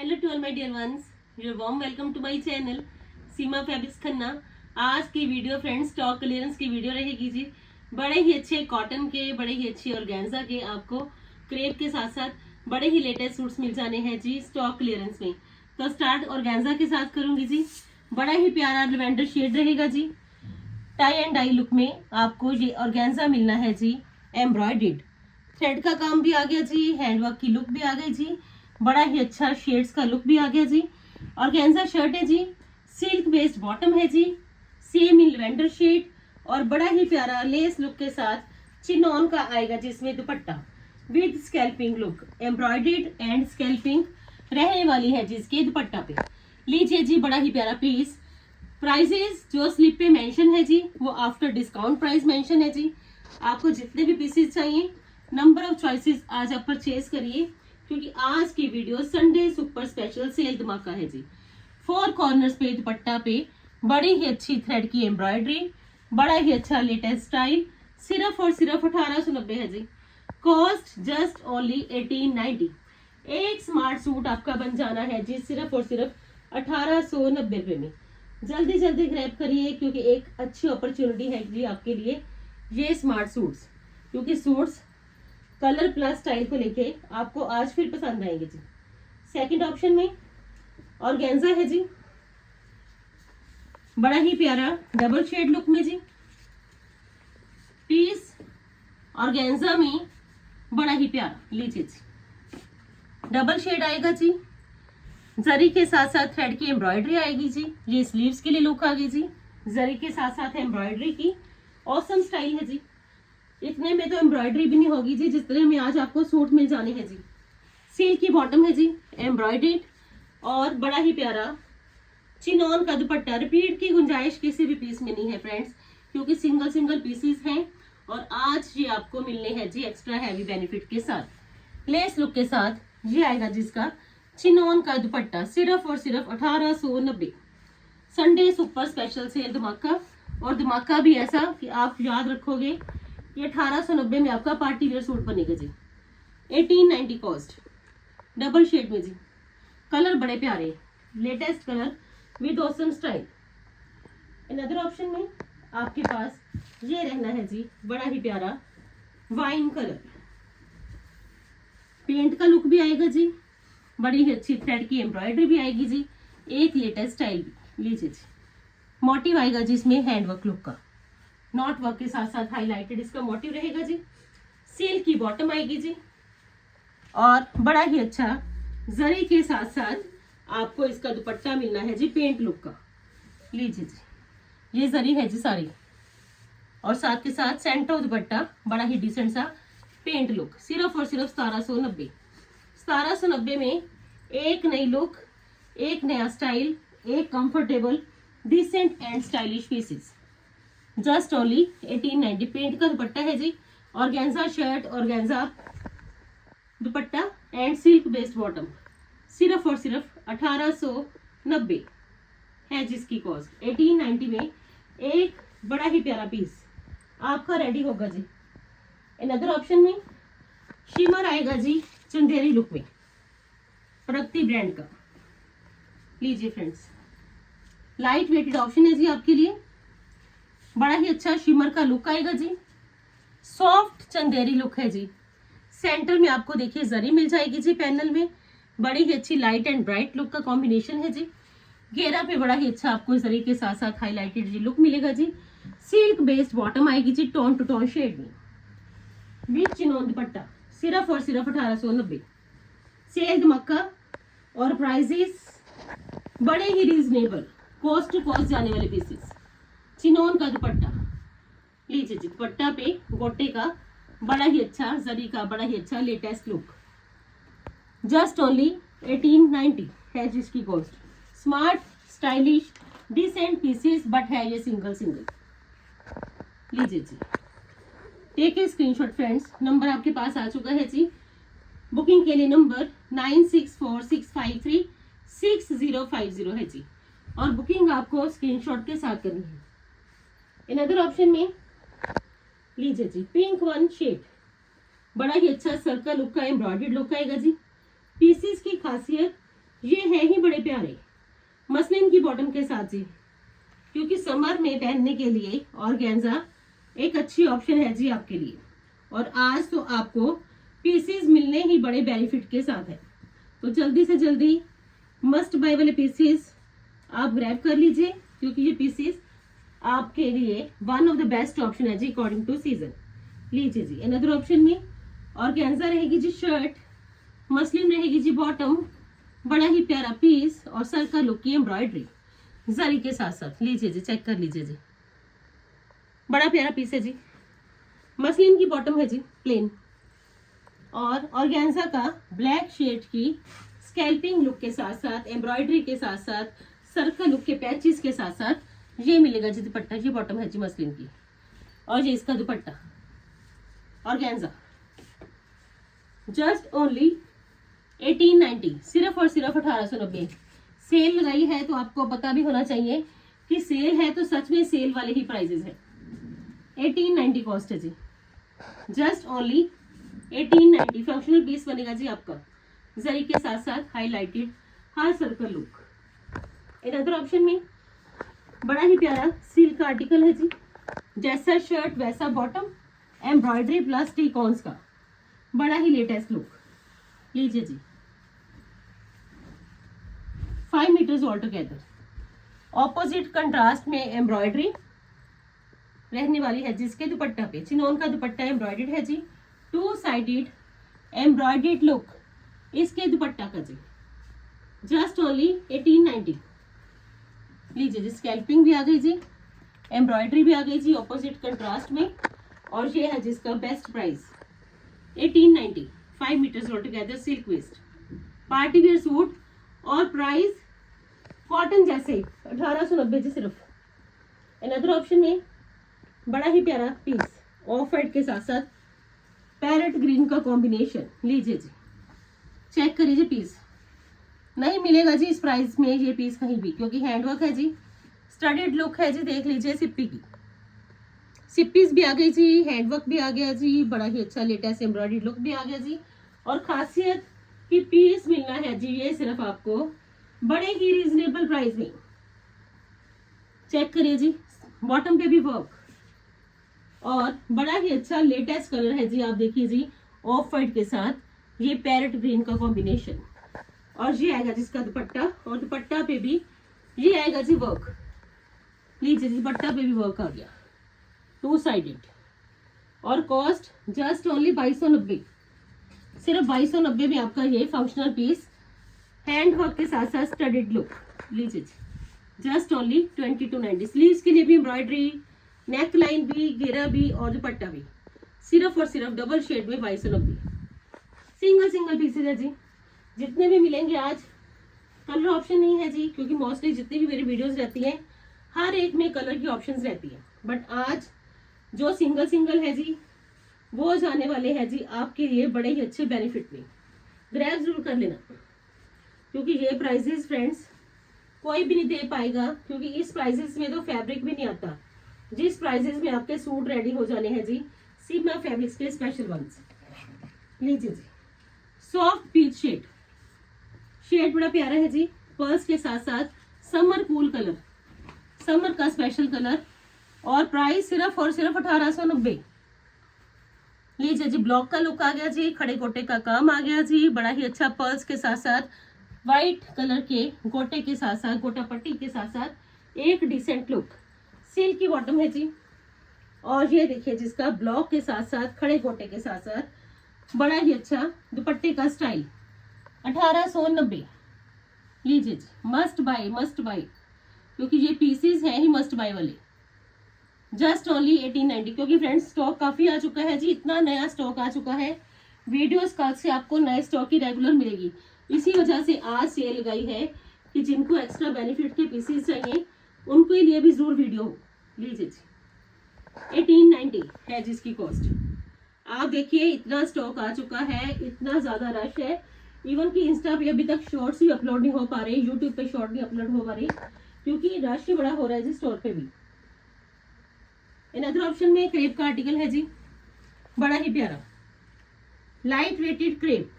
Hello to all my dear ones, your warm welcome to my channel Seema fabrics Khanna. आज की video friends stock clearance की video रहेगी जी। बड़े ही अच्छे कॉटन के, बड़े ही अच्छे ऑर्गेन्जा के आपको क्रेप के साथ साथ बड़े ही लेटेस्ट सूट्स मिल जाने हैं जी स्टॉक क्लियरेंस में। तो स्टार्ट ऑर्गेन्जा के साथ करूंगी जी। बड़ा ही प्यारा लेवेंडर शेड रहेगा जी। टाई एंड डाई लुक में आपको ये ऑर्गेन्जा मिलना है जी। एम्ब्रॉयडर्ड थ्रेड का काम भी आ गया जी, हैंडवर्क की लुक भी आ गई जी। बड़ा ही अच्छा शेड्स का लुक भी आ गया जी। ऑर्गेन्जा शर्ट है जी, सिल्क बेस्ड बॉटम है जी, सेम इन लेवेंडर शेड और बड़ा ही प्यारा लेस लुक के साथ चिनॉन का आएगा जिसमें dupatta with scalloping look, embroidered and scalloping रहने वाली है जिसके दुपट्टा पे। लीजिए जी बड़ा ही प्यारा पीस। प्राइजेस जो स्लिप पे मेंशन है जी वो आफ्टर डिस्काउंट प्राइस मेंशन है जी। आपको जितने भी पीसेस चाहिए नंबर ऑफ चॉइसेस आज आप परचेज करिए, क्योंकि आज की video Sunday super special sale धमाका है जी। 4 कॉर्नर्स पे दुपट्टा पे बड़ी ही अच्छी थ्रेड की एम्ब्रॉयडरी, बड़ा ही अच्छा लेटेस्ट स्टाइल, सिर्फ और सिर्फ 1890 है जी। Cost just only 1890। एक स्मार्ट सूट आपका बन जाना है जी सिर्फ और सिर्फ 1890 रुपए में। जल्दी जल्दी ग्रैब करिए क्योंकि एक अच्छी अपॉर्चुनिटी है जी आपके लिए ये स्मार्ट सूट्स, क्योंकि सूट्स कलर प्लस स्टाइल को लेके आपको आज फिर पसंद आएंगे जी। सेकंड ऑप्शन में ऑर्गेन्जा है जी, बड़ा ही प्यारा डबल शेड लुक में जी। पीस ऑर्गेन्जा में बड़ा ही प्यारा, लीजिए जी डबल शेड आएगा जी। जरी के साथ साथ थ्रेड की एम्ब्रॉयडरी आएगी जी। ये स्लीव्स के लिए लुक आ गई जी, जरी के साथ साथ एम्ब्रॉयडरी की ऑसम स्टाइल है जी। इतने में तो एम्ब्रॉयडरी भी नहीं होगी जी जितने में आज आपको सूट मिल जाने हैं जी। सिल्क की बॉटम है जी, एम्ब्रॉयडर्ड और बड़ा ही प्यारा चिनॉन का दुपट्टा। रिपीट की गुंजाइश किसी भी पीस में नहीं है फ्रेंड्स, क्योंकि सिंगल सिंगल पीसेस हैं और आज ये आपको मिलने हैं जी एक्स्ट्रा हैवी बेनिफिट के साथ। लेस लुक के साथ ये आएगा जिसका चिनॉन का दुपट्टा सिर्फ और सिर्फ 1890। संडे सुपर स्पेशल सेल धमाका, और धमाका भी ऐसा कि आप याद रखोगे ये 1890 में आपका पार्टी वेयर सूट बनेगा जी। 1890 कॉस्ट, डबल शेड में जी। कलर बड़े प्यारे, latest colour with awesome style. Another option में आपके पास ये रहना है जी बड़ा ही प्यारा वाइन कलर। पेंट का लुक भी आएगा जी, बड़ी ही अच्छी थ्रेड की एम्ब्रॉयडरी भी आएगी जी, एक लेटेस्ट स्टाइल भी। लीजिए जी मोटिव आएगा जी इसमें हैंडवर्क लुक का, नॉट वर्क के साथ साथ हाईलाइटेड इसका मोटिव रहेगा जी। सिल्क की बॉटम आएगी जी और बड़ा ही अच्छा जरी के साथ साथ आपको इसका दुपट्टा मिलना है जी पेंट लुक का। लीजिए जी ये जरी है जी सारी, और साथ के साथ सेंटर दुपट्टा, बड़ा ही डिसेंट सा पेंट लुक। सिर्फ और सिर्फ 1790। 1790 में एक नई लुक, एक नया स्टाइल, एक comfortable decent and stylish pieces. Just only 1890। Pant का दुपट्टा है जी, organza shirt, organza dupatta and silk based bottom. सिर्फ और सिर्फ 1890 है जिसकी कॉस्ट। 1890 में एक बड़ा ही प्यारा पीस आपका रेडी होगा जी। अनदर ऑप्शन में शिमर आएगा जी चंदेरी लुक में, प्रगति ब्रांड का। लीजिए फ्रेंड्स लाइट वेटेड ऑप्शन है जी आपके लिए, बड़ा ही अच्छा शिमर का लुक आएगा जी। सॉफ्ट चंदेरी लुक है जी। सेंटर में आपको देखिए जरी मिल जाएगी जी पैनल में, बड़ी ही अच्छी लाइट एंड ब्राइट लुक का कॉम्बिनेशन है जी। घेरा पे बड़ा ही अच्छा आपको जरी के साथ साथ हाईलाइटेड जी लुक मिलेगा जी। सिल्क बेस्ड बॉटम आएगी जी टोन टू टोन शेड में, विद चिनॉन दुपट्टा। सिर्फ और सिर्फ 1890। सेल धमाका और प्राइजेस बड़े ही रीजनेबल, कॉस्ट टू कॉस्ट जाने वाले पीसेस। चिनॉन का दुपट्टा, लीजिए जी दुपट्टा पे गोटे का बड़ा ही अच्छा जरी का बड़ा ही अच्छा लेटेस्ट लुक। जस्ट ओनली 1890 है जिसकी cost. Smart stylish decent pieces but है ये सिंगल सिंगल। लीजिए जी take a screenshot friends, number आपके पास आ चुका है जी। बुकिंग के लिए नंबर 9646536050 है जी, और बुकिंग आपको स्क्रीनशॉट के साथ करनी है। अनदर ऑप्शन में लीजिए जी पिंक वन शेड, बड़ा ही अच्छा सर्कल लुक का एम्ब्रॉयडर्ड लुक आएगा जी। पीसेस की खासियत ये प्यारे मसलिन की बॉटम के साथ जी, क्योंकि समर में पहनने के लिए ऑर्गेन्जा एक अच्छी ऑप्शन है जी आपके लिए। और आज तो आपको पीसेस मिलने ही बड़े बेनिफिट के साथ है, तो जल्दी से जल्दी मस्ट बाय वाले पीसेस आप ग्रैब कर लीजिए, क्योंकि ये पीसेस आपके लिए one of the best option है जी अकॉर्डिंग टू सीजन। लीजिए जी। अनदर ऑप्शन में ऑर्गेन्जा रहेगी जी शर्ट, मसलिन रहेगी जी बॉटम, बड़ा ही प्यारा पीस और सर का लुक की एम्ब्रॉयडरी जरी के साथ साथ। लीजिए जी, चेक कर लीजिए जी, बड़ा प्यारा पीस है जी। मसलिन की बॉटम है जी प्लेन, और ऑर्गेन्जा का ब्लैक शेड की स्कैल्पिंग लुक के साथ साथ एम्ब्रॉयडरी के साथ साथ सर्कल लुक के पैचेस के साथ साथ ये मिलेगा जी दुपट्टा। ये बॉटम है जी मसलिन की, और ये इसका दुपट्टा ऑर्गेन्जा। जस्ट ओनली 1890, सिर्फ और सिर्फ 1890। सेल लगाई है तो आपको पता भी होना चाहिए कि सेल है तो सच में सेल वाले ही प्राइजेस है। 1890 कॉस्ट है जी, जस्ट ओनली 1890। फंक्शनल पीस बनेगा जी आपका जरी के साथ साथ highlighted half circle look. In other option में बड़ा ही प्यारा सिल्क का आर्टिकल है जी, जैसा शर्ट वैसा बॉटम, एम्ब्रॉयडरी प्लस टी-कॉन्स का बड़ा ही लेटेस्ट लुक। लीजिए जी, 5 meters all together. Opposite contrast में एम्ब्रॉयडरी रहने वाली है जिसके दुपट्टा पे चिनोन का दुपट्टा एम्ब्रॉयडर्ड है जी, 2 साइडेड एम्ब्रॉयडर्ड लुक इसके दुपट्टा का जी, जस्ट ओनली 1890। लीजिए जी, स्कैल्पिंग भी आ गई जी, एम्ब्रॉयडरी भी आ गई जी ऑपोजिट कंट्रास्ट में, और ये है जिसका best price 1890। 5 meters all together silk west party wear suit, और प्राइस कॉटन जैसे 1890 जी सिर्फ। अनदर ऑप्शन में बड़ा ही प्यारा पीस ऑफ वाइट के साथ साथ पैरेट ग्रीन का कॉम्बिनेशन। लीजिए जी, चेक करिए जी, पीस नहीं मिलेगा जी इस प्राइस में ये पीस कहीं भी, क्योंकि हैंडवर्क है जी, स्टडीड लुक है जी। देख लीजिए सिप्पी की सिप्पीज भी आ गई जी, हैंडवर्क भी आ गया जी, बड़ा ही अच्छा लेटेस्ट एम्ब्रॉयडरी लुक भी आ गया जी। और खासियत कि पीस मिलना है जी ये सिर्फ आपको बड़े ही रीजनेबल प्राइस में। चेक करिए जी, बॉटम पे भी वर्क, और बड़ा ही अच्छा लेटेस्ट कलर है जी। आप देखिए जी, ऑफ वाइट के साथ ये पैरेट ग्रीन का कॉम्बिनेशन, और ये आएगा जिसका दुपट्टा, और दुपट्टा पे भी ये आएगा जी वर्क। लीजिए जी, दुपट्टा पे भी वर्क आ गया 2 साइडेड, और कॉस्ट जस्ट ओनली 2290। सिर्फ 2290 में आपका ये फंक्शनल पीस हैंड वर्क के साथ साथ स्टडीड लुक। लीजिए जी, जस्ट ओनली 2290। स्लीव्स के लिए भी एम्ब्रॉयडरी, नेक लाइन भी, घेरा भी और दुपट्टा भी, सिर्फ और सिर्फ डबल शेड में 2290। सिंगल पीसेज है जी, जितने भी मिलेंगे आज। कलर ऑप्शन नहीं है जी, क्योंकि मोस्टली जितनी भी मेरी वीडियोस रहती हैं हर एक में कलर की ऑप्शंस रहती है, बट आज जो सिंगल है जी वो जाने वाले हैं जी आपके लिए बड़े ही अच्छे बेनिफिट में। ग्रैब जरूर कर लेना, क्योंकि ये प्राइजेस फ्रेंड्स कोई भी नहीं दे पाएगा, क्योंकि इस प्राइजेस में तो फैब्रिक भी नहीं आता जिस प्राइजेस में आपके सूट रेडी हो जाने हैं जी सीमा फैब्रिक्स के स्पेशल वंस। लीजिए जी, सॉफ्ट पीच शेड बड़ा प्यारा है जी, पर्ल्स के साथ साथ समर कूल कलर, समर का स्पेशल कलर, और प्राइस सिर्फ और सिर्फ 1890। लीजिए जी, ब्लॉक का लुक आ गया जी, खड़े गोटे का काम आ गया जी, बड़ा ही अच्छा पर्ल्स के साथ साथ व्हाइट कलर के गोटे के साथ साथ गोटा पट्टी के साथ साथ एक डिसेंट लुक। सिल्क की बॉटम है जी, और ये देखिए जिसका ब्लॉक के साथ साथ खड़े गोटे के साथ साथ बड़ा ही अच्छा दुपट्टे का स्टाइल 1890। लीजिए जी, मस्ट बाय क्योंकि ये पीसेस हैं ही मस्ट बाय वाले। जस्ट ओनली 1890, क्योंकि फ्रेंड्स स्टॉक काफी आ चुका है जी, इतना नया स्टॉक आ चुका है। वीडियोस कल से आपको नए स्टॉक की रेगुलर मिलेगी, इसी वजह से आज सेल लगाई है कि जिनको एक्स्ट्रा बेनिफिट के पीसेस चाहिए उनके लिए भी जरूर वीडियो हो। लीजिए जी, 1890 है जिसकी कॉस्ट। आप देखिए इतना स्टॉक आ चुका है, इतना ज्यादा रश है, इवन कि इंस्टा पे अभी तक शॉर्ट्स भी अपलोड नहीं हो पा रहे, यूट्यूब पे शॉर्ट भी अपलोड हो पा रहे, क्योंकि रश बड़ा हो रहा है जी स्टोर पे भी। अनदर ऑप्शन में क्रेप का आर्टिकल है जी, बड़ा ही प्यारा लाइट वेटेड क्रेप।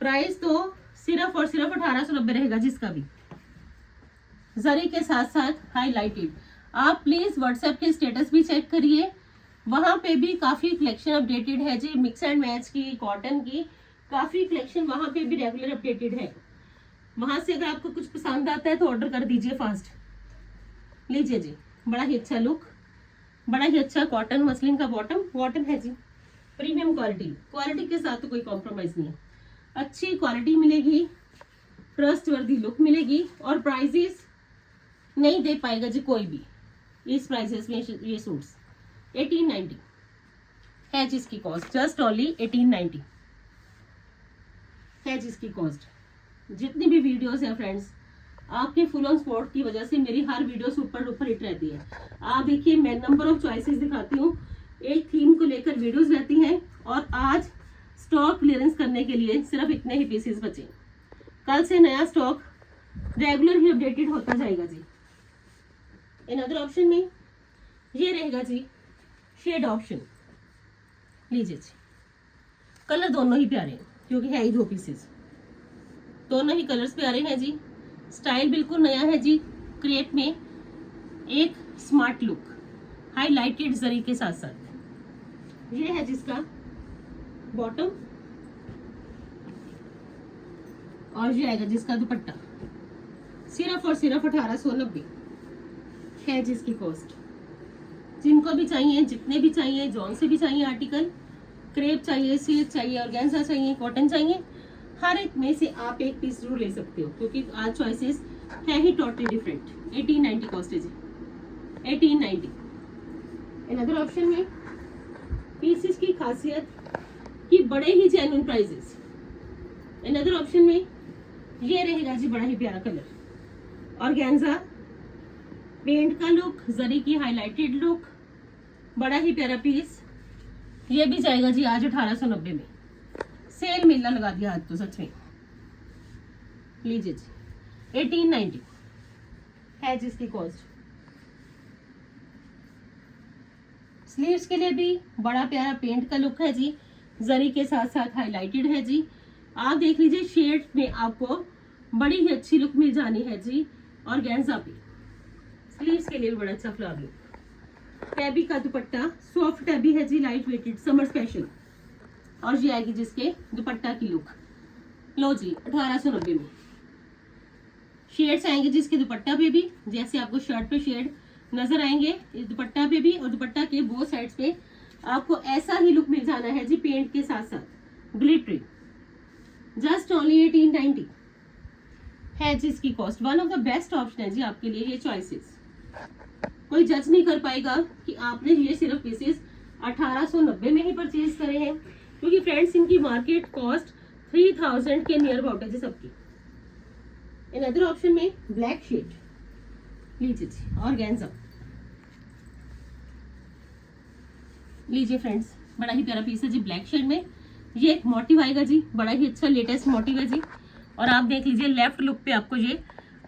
प्राइस तो सिर्फ और सिर्फ 1890 रहेगा जिसका भी, जरी के साथ साथ हाईलाइटेड। आप प्लीज व्हाट्सएप के स्टेटस भी चेक करिए, वहां पे भी काफी कलेक्शन अपडेटेड है जी, मिक्स एंड मैच की, कॉटन की काफी कलेक्शन वहां पे भी रेगुलर अपडेटेड है। वहां से अगर आपको कुछ पसंद आता है तो ऑर्डर कर दीजिए फास्ट। लीजिए जी, बड़ा ही अच्छा लुक, बड़ा ही अच्छा कॉटन मसलिन का बॉटम है जी, प्रीमियम क्वालिटी के साथ तो कोई कॉम्प्रोमाइज नहीं है, अच्छी क्वालिटी मिलेगी, ट्रस्टवर्दी लुक मिलेगी, और प्राइजेस नहीं दे पाएगा जी कोई भी इस प्राइसेस में। ये सूट्स 1890 है जिसकी कॉस्ट, जस्ट ओनली 1890 है जिसकी कॉस्ट। जितनी भी वीडियोस हैं फ्रेंड्स, आपके फुल ऑन स्पॉट की वजह से मेरी हर वीडियो सुपर हिट रहती है। आप देखिए, मैं नंबर ऑफ चॉइसेस दिखाती हूँ, एक थीम को लेकर वीडियोस रहती हैं, और आज स्टॉक क्लियरेंस करने के लिए सिर्फ इतने ही पीसेस बचे। कल से नया स्टॉक रेगुलर ही अपडेटेड होता जाएगा जी। अनदर ऑप्शन में ये रहेगा जी शेड ऑप्शन। लीजिए जी, कलर दोनों ही प्यारे हैं क्योंकि है ही 2 पीसेस, दोनों ही कलर्स प्यारे हैं जी। स्टाइल बिल्कुल नया है जी, क्रेप में एक स्मार्ट लुक, हाईलाइटेड जरी के साथ साथ। ये है जिसका बॉटम, और ये आएगा जिसका दुपट्टा। सिर्फ और सिर्फ 1890 है जिसकी कॉस्ट। जिनको भी चाहिए, जितने भी चाहिए, जॉन से भी चाहिए आर्टिकल, क्रेप चाहिए, सिल्क चाहिए, ऑर्गेन्जा चाहिए, कॉटन चाहिए, हर एक में से आप एक पीस जरूर ले सकते हो क्योंकि आज चॉइसेस है ही टोटली डिफरेंट। 1890 कॉस्ट है जी, 1890। अनदर ऑप्शन में पीसेस की खासियत कि बड़े ही जेन्युइन प्राइसेस। अनदर ऑप्शन में ये रहेगा जी बड़ा ही प्यारा कलर, ऑर्गेन्जा पेंट का लुक, जरी की हाईलाइटेड लुक, बड़ा ही प्यारा पीस। ये भी जाएगा जी आज 1890 में, सेल मेला लगा दिया आज तो सच में। लीजिए जी, 1890 है जिसकी कॉस्ट। स्लीव्स के लिए भी बड़ा प्यारा पेंट का लुक है जी, जरी के साथ साथ हाईलाइटेड है जी। आप देख लीजिए, शेड में आपको बड़ी ही अच्छी लुक मिल जानी है जी, ऑर्गेन्जा पे। स्लीव्स के लिए भी बड़ा अच्छा फ्लावर लुक। टैबी का दुपट्टा, सॉफ्ट टैबी है जी, लाइट वेटेड, समर स्पेशल, और ये आएगी जिसके दुपट्टा की लुक। लो जी, 1890 में शेड्स आएंगे जिसके दुपट्टा पे भी, जैसे आपको शर्ट पे शेड नजर आएंगे, इस दुपट्टा पे भी, और दुपट्टा के बोथ साइड्स पे आपको ऐसा ही लुक मिल जाना है जी, पेंट के साथ साथ ग्लिटरी। जस्ट ओनली 1890 है जिसकी cost. One of the best option है जी आपके लिए ये चॉइसेस। कोई जज नहीं कर पाएगा कि आपने ये सिर्फ पीसेस 1890 में ही परचेज करे हैं, क्योंकि फ्रेंड्स इनकी मार्केट कॉस्ट 3000 के नियर अबाउट है जी सबकी। अनदर ऑप्शन में ब्लैक शेड, लीजिए जी, ऑर्गेन्जा। लीजिए फ्रेंड्स, बड़ा ही प्यारा पीस है जी ब्लैक शेड में। ये एक मोटिव आएगा जी, बड़ा ही अच्छा लेटेस्ट मोटिव है जी, और आप देख लीजिए लेफ्ट लुक पे आपको ये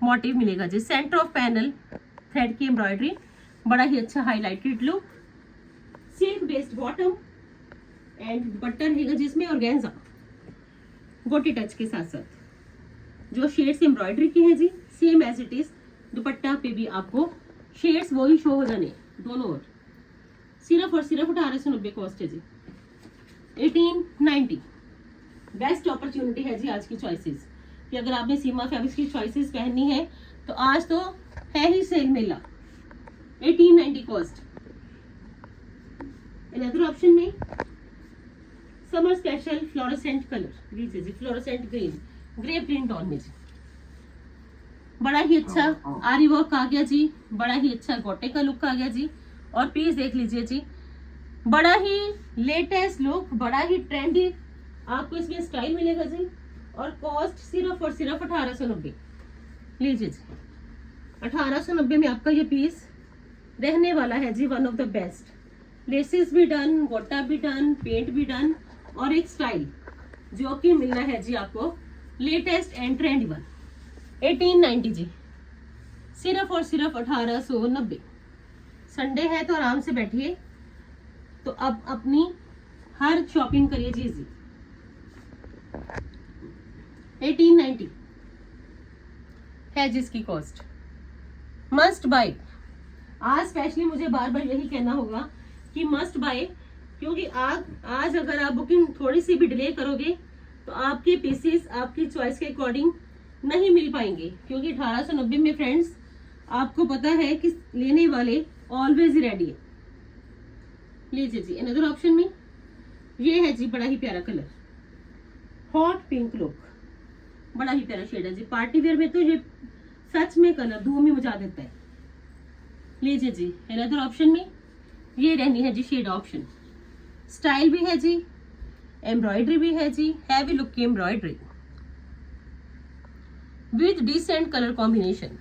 मोटिव मिलेगा जी, सेंटर ऑफ पैनल थ्रेड की एम्ब्रॉयडरी, बड़ा ही अच्छा highlighted look, silk based bottom and दुपट्टा रहेगा जिसमें ऑर्गेन्जा गोटी टच के साथ साथ। जो शेड्स एम्ब्रॉयडरी की है जी, same as it is dupatta पे भी आपको शेड्स वही शो हो जाने दोनों ओर। सिर्फ और सिर्फ 1890 कॉस्ट है जी, 1890। बेस्ट अपॉर्चुनिटी है जी आज की चॉइसेस कि अगर आपने सीमा फैब्रिक्स की चॉइसेस पहननी है तो आज तो है ही सेल मेला। 1890 कॉस्ट। अनदर ऑप्शन में समर स्पेशल फ्लोरोसेंट कलर, लीजिए जी, fluorescent green, grey print on में जी, बड़ा ही अच्छा आरी वर्क आ गया जी, बड़ा ही अच्छा गोटे का लुक आ गया जी, और पीस देख लीजिए जी, बड़ा ही लेटेस्ट लुक, बड़ा ही ट्रेंडी आपको इसमें स्टाइल मिलेगा जी, और कॉस्ट सिर्फ और सिर्फ 1890। लीजिए जी, 1890 में आपका ये पीस रहने वाला है जी, one of the best. Laces भी डन, गोटा भी डन, पेंट भी डन, और एक स्टाइल जो कि मिलना है जी आपको लेटेस्ट एंड ट्रेंडी वन। 1890 जी, सिर्फ और सिर्फ 1890। संडे है तो आराम से बैठिए, तो अब अपनी हर शॉपिंग करिए जी। 1890 है जिसकी कॉस्ट। Must buy. आज स्पेशली मुझे बार बार यही कहना होगा कि मस्ट बाय, क्योंकि आज अगर आप बुकिंग थोड़ी सी भी डिले करोगे तो आपके पीसेस आपकी चॉइस के अकॉर्डिंग नहीं मिल पाएंगे, क्योंकि 1890 में फ्रेंड्स आपको पता है कि लेने वाले ऑलवेज रेडी है। लीजिए जी, अनदर ऑप्शन में ये है जी बड़ा ही प्यारा कलर, हॉट पिंक लुक, बड़ा ही प्यारा शेड है जी। पार्टी वेयर में तो ये सच में कलर धूम ही मचा देता है। लीजिए जी, अनदर ऑप्शन में ये रहनी है जी शेड ऑप्शन। स्टाइल भी है जी, एम्ब्रॉयडरी भी है जी, हैवी लुक की embroidery with decent colour combination.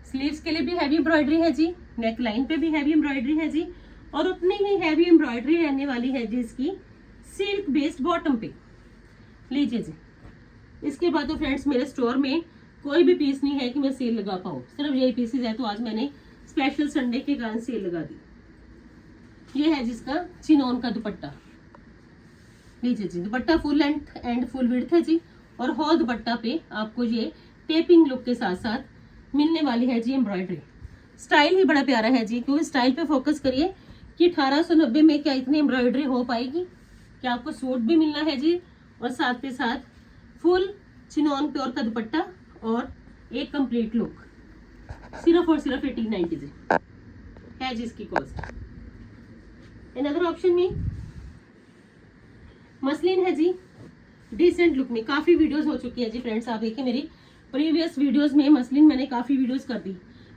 Sleeves के लिए भी हैवी एम्ब्रॉयडरी है जी, नेक लाइन पे भी हैवी एम्ब्रॉयडरी है जी, और उतनी ही हैवी एम्ब्रॉयडरी रहने वाली है जी इसकी सिल्क बेस्ड बॉटम पे। लीजिए जी, इसके बाद तो फ्रेंड्स मेरे स्टोर में कोई भी पीस नहीं है कि मैं सेल लगा पाऊँ, सिर्फ यही पीसेज है, तो आज मैंने स्पेशल संडे के कारण सेल लगा दी। ये है जिसका चिनोन का दुपट्टा। लीजिए जी, dupatta full length and full width है जी, और हॉल दुपट्टा पे आपको ये टेपिंग लुक के साथ साथ मिलने वाली है जी एम्ब्रॉयडरी। स्टाइल ही बड़ा प्यारा है जी, क्योंकि स्टाइल पे फोकस करिए कि 1890 में क्या इतनी एम्ब्रॉयडरी हो पाएगी, क्या आपको सूट भी मिलना है जी, और साथ के साथ फुल चिनोन प्योर का दुपट्टा और एक कंप्लीट लुक, सिर्फ और सिर्फ 1890 जी है जी इसकी कॉस्ट। अनदर ऑप्शन में मसलिन है जी, डिसेंट लुक में। काफी वीडियोस हो चुकी है जी फ्रेंड्स, आप देखिए मेरी प्रीवियस वीडियोस में मसलिन मैंने काफी वीडियोस कर दी,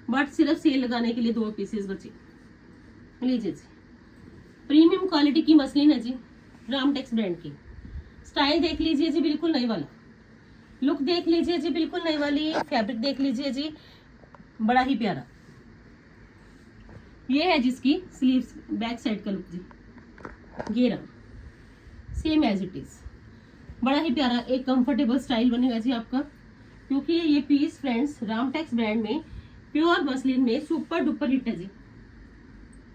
बट सिर्फ सेल लगाने के लिए 2 पीसेस बचे। लीजिए जी, प्रीमियम क्वालिटी की मसलिन है जी, रामटेक्स ब्रांड की। स्टाइल देख लीजिए जी, बिल्कुल नई वाला। लुक देख लीजिए जी, बिल्कुल नई वाली। फैब्रिक देख लीजिए जी, बड़ा ही प्यारा। ये है जिसकी स्लीव्स बैक साइड का लुक जी, घेरा सेम एज इट इज, बड़ा ही प्यारा एक कंफर्टेबल स्टाइल बनेगा जी आपका, क्योंकि ये पीस फ्रेंड्स रामटेक्स ब्रांड में प्योर मसलिन में सुपर डुपर हिट है जी।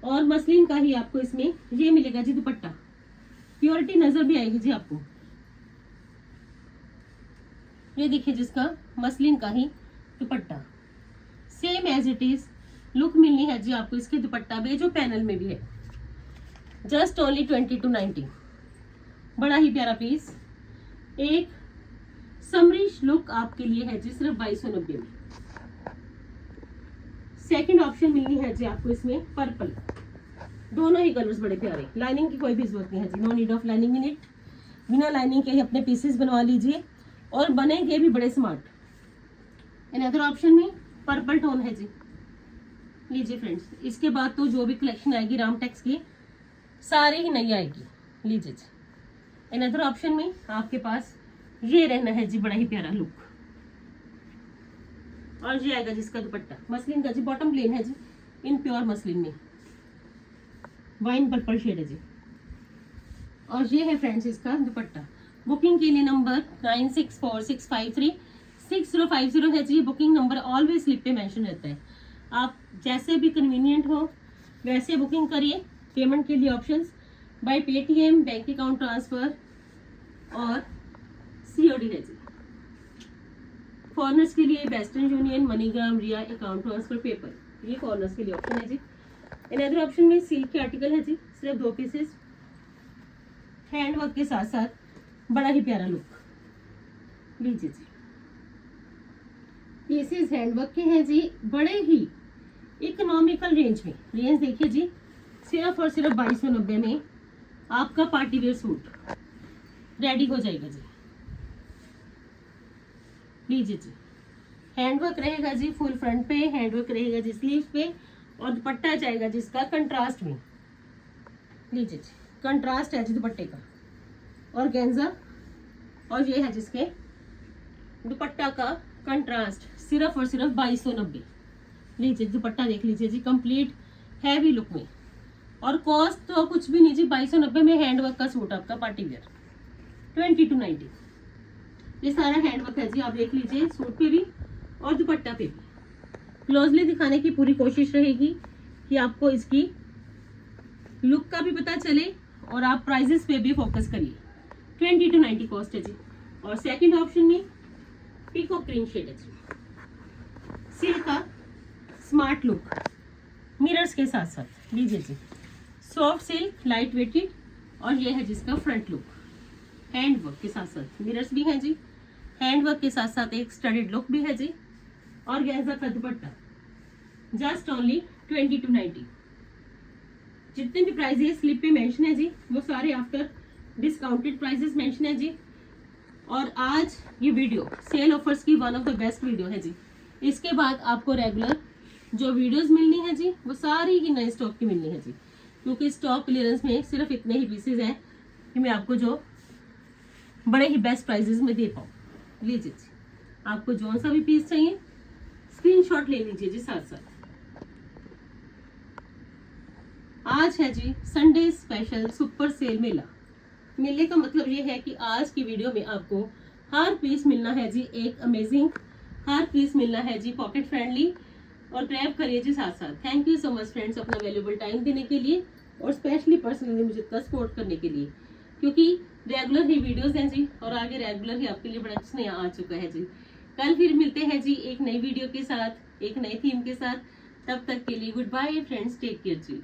और मसलिन का ही आपको इसमें ये मिलेगा जी दुपट्टा, प्योरिटी नजर भी आएगी जी आपको। ये देखिए जिसका मसलिन का ही dupatta, same as it is look मिलनी है जी आपको इसके दुपट्टा में, जो पैनल में भी है। जस्ट ओनली 2290, बड़ा ही प्यारा पीस, एक समरिश लुक आपके लिए है जी सिर्फ 2290 में। सेकंड ऑप्शन मिलनी है जी आपको इसमें पर्पल, दोनों ही कलर्स बड़े प्यारे। लाइनिंग की कोई भी जरूरत नहीं है जी, no need of lining in it. बिना लाइनिंग के ही अपने पीसेस बनवा लीजिए और बनेंगे भी बड़े स्मार्ट। अनदर ऑप्शन में पर्पल टोन है जी। लीजिए फ्रेंड्स, इसके बाद तो जो भी कलेक्शन आएगी रामटेक्स की सारी ही नई आएगी। लीजिए जी, अनदर ऑप्शन में आपके पास ये रहना है जी बड़ा ही प्यारा लुक, और ये आएगा जिसका दुपट्टा मसलिन का जी, बॉटम प्लेन है जी इन प्योर मसलिन में, वाइन पर्पल शेड है जी, और ये है फ्रेंड्स इसका दुपट्टा। बुकिंग के लिए नंबर 9646536050 है जी। बुकिंग नंबर ऑलवेज स्लिप पे मेंशन रहता है, आप जैसे भी कन्वीनियंट हो वैसे बुकिंग करिए। पेमेंट के लिए options by Paytm, bank account transfer और सीओडी है जी। फॉरनर्स के लिए Western Union, MoneyGram, Ria, account transfer, PayPal, ये फॉरनर्स के लिए ऑप्शन है जी। अनदर ऑप्शन में सिल्क के आर्टिकल है जी, सिर्फ 2 पीसेस, हैंडवर्क के साथ साथ बड़ा ही प्यारा लुक। लीजिए जी, पीसेस हैंडवर्क के हैं जी, बड़े ही इकोनॉमिकल रेंज में। रेंज देखिए जी, सिर्फ और सिर्फ 2290 में आपका पार्टी वेयर सूट रेडी हो जाएगा जी। लीजिए जी, हैंडवर्क रहेगा जी फुल फ्रंट पे, हैंडवर्क रहेगा जी स्लीव्स पे, और दुपट्टा जाएगा जिसका कंट्रास्ट में। लीजिए जी, कंट्रास्ट है जी दुपट्टे का, और गेंजा, और ये है जिसके दुपट्टा का कंट्रास्ट, सिर्फ और सिर्फ 2290। लीजिए दुपट्टा देख लीजिए जी, कंप्लीट हैवी लुक में, और कॉस्ट तो कुछ भी नहीं जी, 2290 में हैंडवर्क का सूट आपका पार्टी वेयर 2290। ये सारा हैंडवर्क है जी, आप देख लीजिए सूट पे भी और दुपट्टा पे भी। क्लोजली दिखाने की पूरी कोशिश रहेगी कि आपको इसकी लुक का भी पता चले और आप प्राइजेस पे भी फोकस करिए। 2290 कॉस्ट है जी। और सेकंड ऑप्शन में पीकॉक ग्रीन शेड है जी, सिल्क का स्मार्ट लुक मिरर्स के साथ साथ लीजिए जी, सॉफ्ट सिल्क लाइट वेटेड, और ये है जिसका फ्रंट लुक हैंड वर्क के साथ साथ मिरर्स भी हैं जी, हैंड वर्क के साथ साथ एक स्टडीड लुक भी है जी, और गैजा का दुपट्टा जस्ट ओनली 20 to 90। जितने भी प्राइजेस स्लिप पे मेंशन है जी वो सारे आफ्टर डिस्काउंटेड प्राइजेस मेंशन है जी। और आज ये वीडियो सेल ऑफर्स की one of the best video है जी। इसके बाद आपको रेगुलर जो वीडियोस मिलनी है जी वो सारी ही नए स्टॉक की मिलनी है जी, क्योंकि स्टॉक क्लियरेंस में सिर्फ इतने ही पीसेज हैं कि मैं आपको जो बड़े ही बेस्ट प्राइजेस में दे पाऊँ। लीजिए जी, आपको जौन सा भी पीस चाहिए स्क्रीनशॉट ले लीजिए जी साथ साथ। आज है जी संडे स्पेशल सुपर सेल मेला। मेले का मतलब ये है कि आज की वीडियो में आपको हर पीस मिलना है जी एक अमेजिंग, हर पीस मिलना है जी पॉकेट फ्रेंडली, और ग्रैब करिए जी साथ साथ। Thank you so much friends अपना वैल्यूएबल टाइम देने के लिए और स्पेशली पर्सनली मुझे इतना सपोर्ट करने के लिए, क्योंकि रेगुलर ही वीडियोस हैं जी और आगे रेगुलर ही आपके लिए बड़ा कुछ नया आ चुका है जी। कल फिर मिलते हैं जी एक नई वीडियो के साथ, एक नई थीम के साथ। तब तक के लिए good bye friends, take care जी।